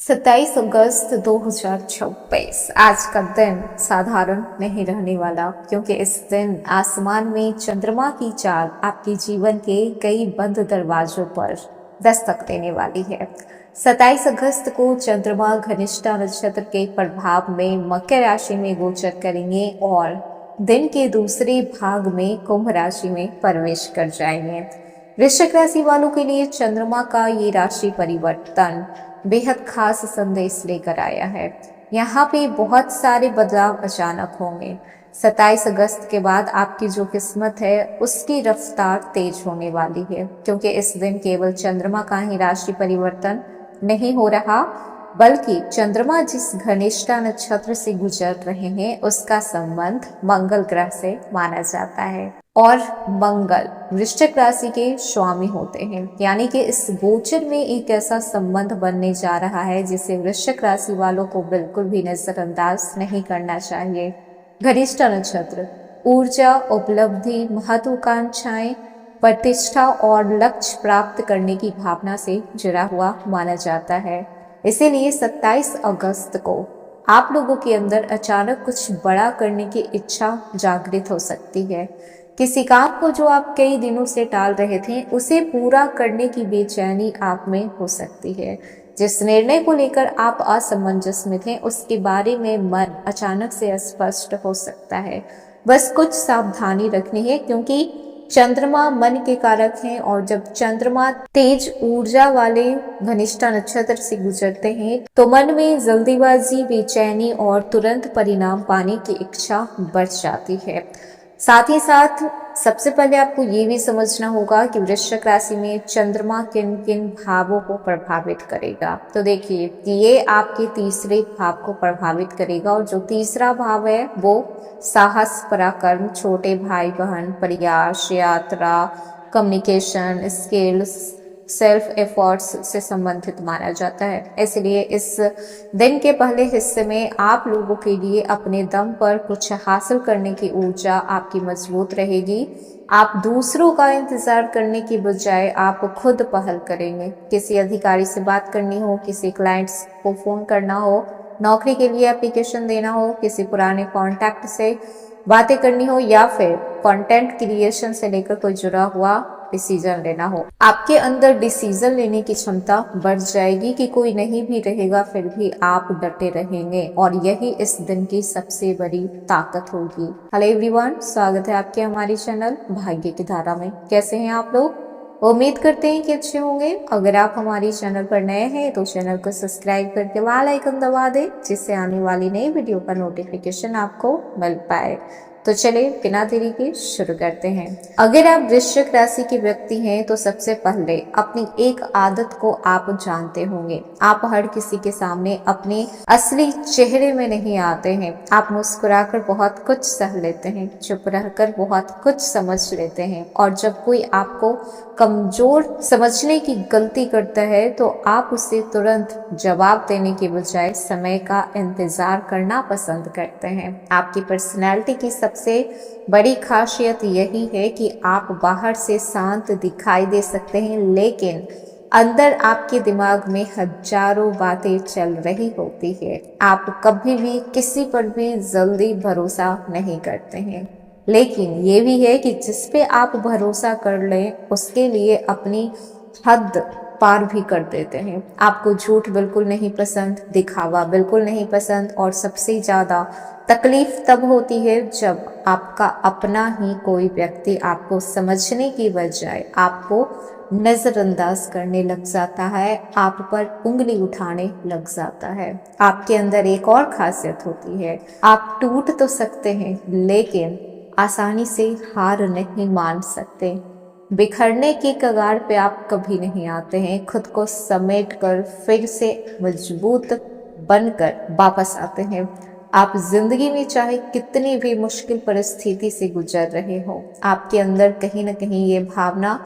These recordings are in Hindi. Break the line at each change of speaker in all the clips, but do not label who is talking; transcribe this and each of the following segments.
27 अगस्त 2026 आज का दिन साधारण नहीं रहने वाला, क्योंकि इस दिन आसमान में चंद्रमा की चाल आपके जीवन के कई बंद दरवाजों पर दस्तक देने वाली है। 27 अगस्त को चंद्रमा घनिष्ठा नक्षत्र के प्रभाव में मकर राशि में गोचर करेंगे और दिन के दूसरे भाग में कुंभ राशि में प्रवेश कर जाएंगे। वृश्चिक राशि वालों के लिए चंद्रमा का ये राशि परिवर्तन बेहद खास संदेश लेकर आया है। यहाँ पे बहुत सारे बदलाव अचानक होंगे। 27 अगस्त के बाद आपकी जो किस्मत है उसकी रफ्तार तेज होने वाली है, क्योंकि इस दिन केवल चंद्रमा का ही राशि परिवर्तन नहीं हो रहा, बल्कि चंद्रमा जिस घनिष्ठा नक्षत्र से गुजर रहे हैं उसका संबंध मंगल ग्रह से माना जाता है। और मंगल वृश्चिक राशि के स्वामी होते हैं, यानी कि इस गोचर में एक ऐसा संबंध बनने जा रहा है जिसे वृश्चिक राशि वालों को बिल्कुल भी नजरअंदाज नहीं करना चाहिए। घनिष्ठा नक्षत्र ऊर्जा, उपलब्धि, महत्वाकांक्षाएं, प्रतिष्ठा और लक्ष्य प्राप्त करने की भावना से जुड़ा हुआ माना जाता है। इसीलिए 27 अगस्त को आप लोगों के अंदर अचानक कुछ बड़ा करने की इच्छा जागृत हो सकती है। किसी काम को जो आप कई दिनों से टाल रहे थे उसे पूरा करने की बेचैनी आप में हो सकती है। जिस निर्णय को लेकर आप असमंजस में थे उसके बारे में मन अचानक से अस्पष्ट हो सकता है। बस कुछ सावधानी रखनी है, क्योंकि चंद्रमा मन के कारक हैं और जब चंद्रमा तेज ऊर्जा वाले घनिष्ठा नक्षत्र से गुजरते हैं तो मन में जल्दीबाजी, बेचैनी और तुरंत परिणाम पाने की इच्छा बढ़ जाती है। साथ ही साथ सबसे पहले आपको ये भी समझना होगा कि वृश्चिक राशि में चंद्रमा किन किन भावों को प्रभावित करेगा। तो देखिए कि ये आपके तीसरे भाव को प्रभावित करेगा, और जो तीसरा भाव है वो साहस, पराक्रम, छोटे भाई बहन, प्रयास, यात्रा, कम्युनिकेशन स्किल्स, सेल्फ एफर्ट्स से संबंधित माना जाता है। इसलिए इस दिन के पहले हिस्से में आप लोगों के लिए अपने दम पर कुछ हासिल करने की ऊर्जा आपकी मजबूत रहेगी। आप दूसरों का इंतजार करने की बजाय आप खुद पहल करेंगे। किसी अधिकारी से बात करनी हो, किसी क्लाइंट्स को फोन करना हो, नौकरी के लिए एप्लीकेशन देना हो, किसी पुराने कॉन्टैक्ट से बातें करनी हो, या फिर कंटेंट क्रिएशन से लेकर कोई जुड़ा हुआ डिसीजन लेना हो, आपके अंदर डिसीजन लेने की क्षमता बढ़ जाएगी कि कोई नहीं भी रहेगा फिर भी आप डटे रहेंगे, और यही इस दिन की सबसे बड़ी ताकत होगी। हेलो एवरीवन, स्वागत है आपके हमारे चैनल भाग्य की धारा में। कैसे हैं आप लोग? उम्मीद करते हैं कि अच्छे होंगे। अगर आप हमारे चैनल पर नए हैं तो चैनल को सब्सक्राइब करके बेल आइकन दबा दें, जिससे आने वाली नई वीडियो का नोटिफिकेशन आपको मिल पाए। तो चलिए बिना देरी के शुरू करते हैं। अगर आप वृश्चिक राशि के व्यक्ति हैं तो सबसे पहले अपनी एक आदत को आप जानते होंगे। आप हर किसी के सामने अपने असली चेहरे में नहीं आते हैं। आप मुस्कुराकर बहुत कुछ सह लेते हैं, चुप रहकर बहुत कुछ समझ लेते हैं, और जब कोई आपको कमजोर समझने की गलती करता है तो आप उसे तुरंत जवाब देने के बजाय समय का इंतजार करना पसंद करते हैं। आपकी पर्सनैलिटी की सबसे बड़ी खासियत यही है कि आप बाहर से शांत दिखाई दे सकते हैं, लेकिन अंदर आपके दिमाग में हजारों बातें चल रही होती है। आप कभी भी किसी पर भी जल्दी भरोसा नहीं करते हैं, लेकिन ये भी है कि जिस पे आप भरोसा कर लें उसके लिए अपनी हद पार भी कर देते हैं। आपको झूठ बिल्कुल नहीं पसंद, दिखावा बिल्कुल नहीं पसंद, और सबसे ज्यादा तकलीफ तब होती है जब आपका अपना ही कोई व्यक्ति आपको समझने की बजाय आपको नजरअंदाज करने लग जाता है, आप पर उंगली उठाने लग जाता है। आपके अंदर एक और खासियत होती है, आप टूट तो सकते हैं लेकिन आसानी से हार नहीं मान सकते। बिखरने की कगार पे आप कभी नहीं आते हैं, खुद को समेट कर फिर से मजबूत बनकर वापस आते हैं। आप जिंदगी में चाहे कितनी भी मुश्किल परिस्थिति से गुजर रहे हो, आपके अंदर कहीं ना कहीं ये भावना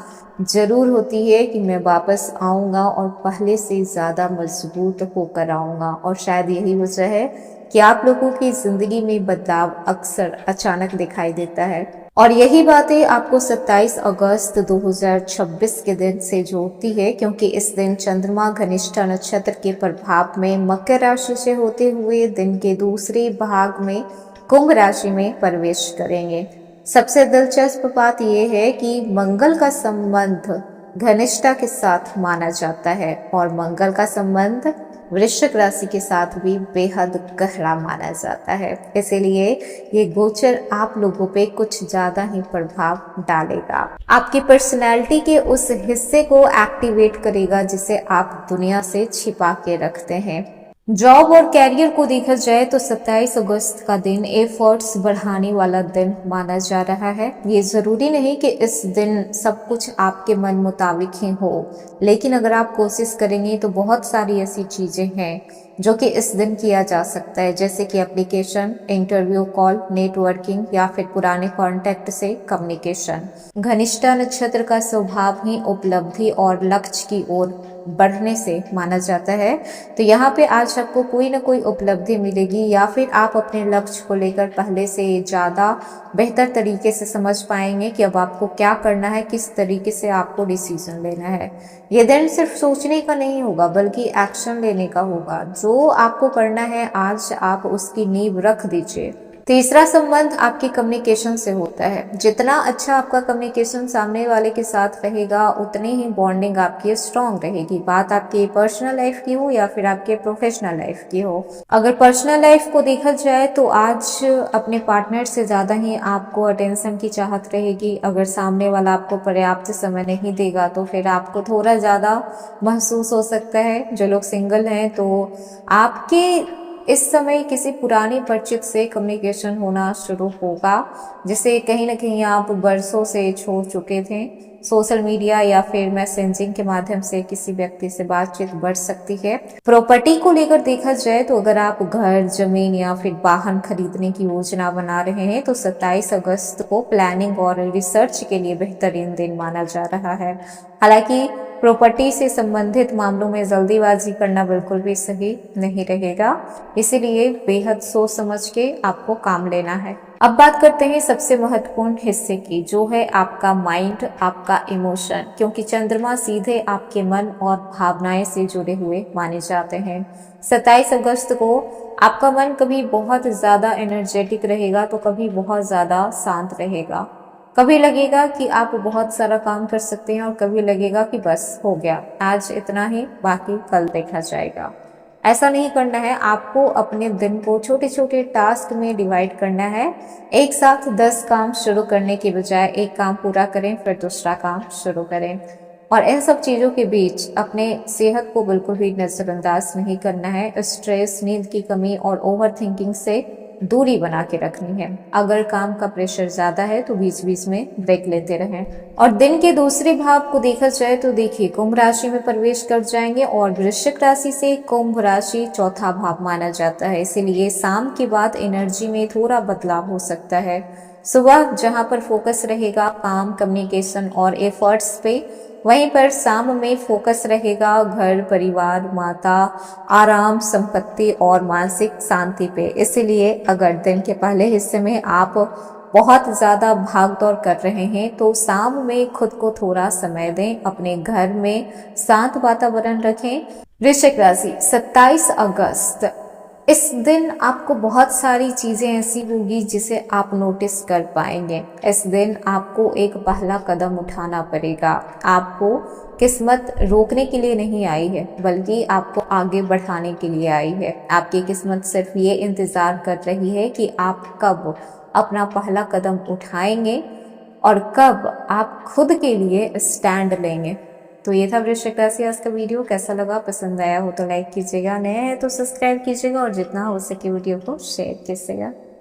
जरूर होती है कि मैं वापस आऊंगा और पहले से ज्यादा मजबूत होकर आऊंगा। और शायद यही वजह है कि आप लोगों की जिंदगी में बदलाव अक्सर अचानक दिखाई देता है। और यही बातें आपको 27 अगस्त 2026 के दिन से जोड़ती है, क्योंकि इस दिन चंद्रमा घनिष्ठा नक्षत्र के प्रभाव में मकर राशि से होते हुए दिन के दूसरे भाग में कुंभ राशि में प्रवेश करेंगे। सबसे दिलचस्प बात यह है कि मंगल का संबंध घनिष्ठा के साथ माना जाता है और मंगल का संबंध वृश्चिक राशि के साथ भी बेहद गहरा माना जाता है। इसीलिए ये गोचर आप लोगों पे कुछ ज्यादा ही प्रभाव डालेगा। आपकी पर्सनैलिटी के उस हिस्से को एक्टिवेट करेगा जिसे आप दुनिया से छिपा के रखते हैं। जॉब और कैरियर को देखा जाए तो 27 अगस्त का दिन एफर्ट्स बढ़ाने वाला दिन माना जा रहा है। ये जरूरी नहीं कि इस दिन सब कुछ आपके मन मुताबिक ही हो, लेकिन अगर आप कोशिश करेंगे तो बहुत सारी ऐसी चीजें हैं जो कि इस दिन किया जा सकता है, जैसे कि एप्लीकेशन, इंटरव्यू कॉल, नेटवर्किंग या फिर पुराने कॉन्टेक्ट से कम्युनिकेशन। घनिष्ठा नक्षत्र का स्वभाव ही उपलब्धि और लक्ष्य की ओर बढ़ने से माना जाता है। तो यहाँ पे आज आपको कोई ना कोई उपलब्धि मिलेगी या फिर आप अपने लक्ष्य को लेकर पहले से ज्यादा बेहतर तरीके से समझ पाएंगे कि अब आपको क्या करना है, किस तरीके से आपको डिसीजन लेना है। ये दिन सिर्फ सोचने का नहीं होगा बल्कि एक्शन लेने का होगा। जो आपको करना है आज आप उसकी नींव रख दीजिए। तीसरा संबंध आपकी कम्युनिकेशन से होता है। जितना अच्छा आपका कम्युनिकेशन सामने वाले के साथ रहेगा उतनी ही बॉन्डिंग आपकी स्ट्रांग रहेगी। बात आपकी पर्सनल लाइफ की हो या फिर आपके प्रोफेशनल लाइफ की हो। अगर पर्सनल लाइफ को देखा जाए तो आज अपने पार्टनर से ज्यादा ही आपको अटेंशन की चाहत रहेगी। अगर सामने वाला आपको पर्याप्त समय नहीं देगा तो फिर आपको थोड़ा ज्यादा महसूस हो सकता है। जो लोग सिंगल हैं तो आपके इस समय किसी पुराने परिचित से कम्युनिकेशन होना शुरू होगा जिसे कहीं ना कहीं आप बरसों से छोड़ चुके थे। सोशल मीडिया या फिर मैसेजिंग के माध्यम से किसी व्यक्ति से बातचीत बढ़ सकती है। प्रॉपर्टी को लेकर देखा जाए तो अगर आप घर, जमीन या फिर वाहन खरीदने की योजना बना रहे हैं तो 27 अगस्त को प्लानिंग और रिसर्च के लिए बेहतरीन दिन माना जा रहा है। हालांकि प्रॉपर्टी से संबंधित मामलों में जल्दीबाजी करना बिल्कुल भी सही नहीं रहेगा, इसीलिए बेहद सोच समझ के आपको काम लेना है। अब बात करते हैं सबसे महत्वपूर्ण हिस्से की, जो है आपका माइंड, आपका इमोशन, क्योंकि चंद्रमा सीधे आपके मन और भावनाएं से जुड़े हुए माने जाते हैं। 27 अगस्त को आपका मन कभी बहुत ज्यादा एनर्जेटिक रहेगा तो कभी बहुत ज्यादा शांत रहेगा। कभी लगेगा कि आप बहुत सारा काम कर सकते हैं और कभी लगेगा कि बस हो गया, आज इतना ही, बाकी कल देखा जाएगा। ऐसा नहीं करना है। आपको अपने दिन को छोटे छोटे टास्क में डिवाइड करना है। एक साथ 10 काम शुरू करने के बजाय एक काम पूरा करें फिर दूसरा काम शुरू करें। और इन सब चीजों के बीच अपने सेहत को बिल्कुल भी नजरअंदाज नहीं करना है। स्ट्रेस, नींद की कमी और ओवर थिंकिंग से दूरी बना के रखनी है। अगर काम का प्रेशर ज्यादा है तो बीच बीच में ब्रेक लेते रहें। और दिन के दूसरे भाव को देखा जाए तो देखिए कुंभ राशि में प्रवेश कर जाएंगे और वृश्चिक राशि से कुंभ राशि चौथा भाव माना जाता है। इसीलिए शाम के बाद एनर्जी में थोड़ा बदलाव हो सकता है। सुबह जहां पर फोकस रहेगा काम, कम्युनिकेशन और एफर्ट्स पे, वहीं पर शाम में फोकस रहेगा घर, परिवार, माता, आराम, संपत्ति और मानसिक शांति पे। इसलिए अगर दिन के पहले हिस्से में आप बहुत ज्यादा भाग दौड़ कर रहे हैं तो शाम में खुद को थोड़ा समय दें, अपने घर में शांत वातावरण रखें। वृश्चिक राशि 27 अगस्त, इस दिन आपको बहुत सारी चीजें ऐसी होगी जिसे आप नोटिस कर पाएंगे। इस दिन आपको एक पहला कदम उठाना पड़ेगा। आपको किस्मत रोकने के लिए नहीं आई है बल्कि आपको आगे बढ़ाने के लिए आई है। आपकी किस्मत सिर्फ ये इंतजार कर रही है कि आप कब अपना पहला कदम उठाएंगे और कब आप खुद के लिए स्टैंड लेंगे। तो ये था वृश्चिक राशि आज का वीडियो। कैसा लगा, पसंद आया हो तो लाइक कीजिएगा, नया है तो सब्सक्राइब कीजिएगा और जितना हो सके वीडियो को शेयर कीजिएगा।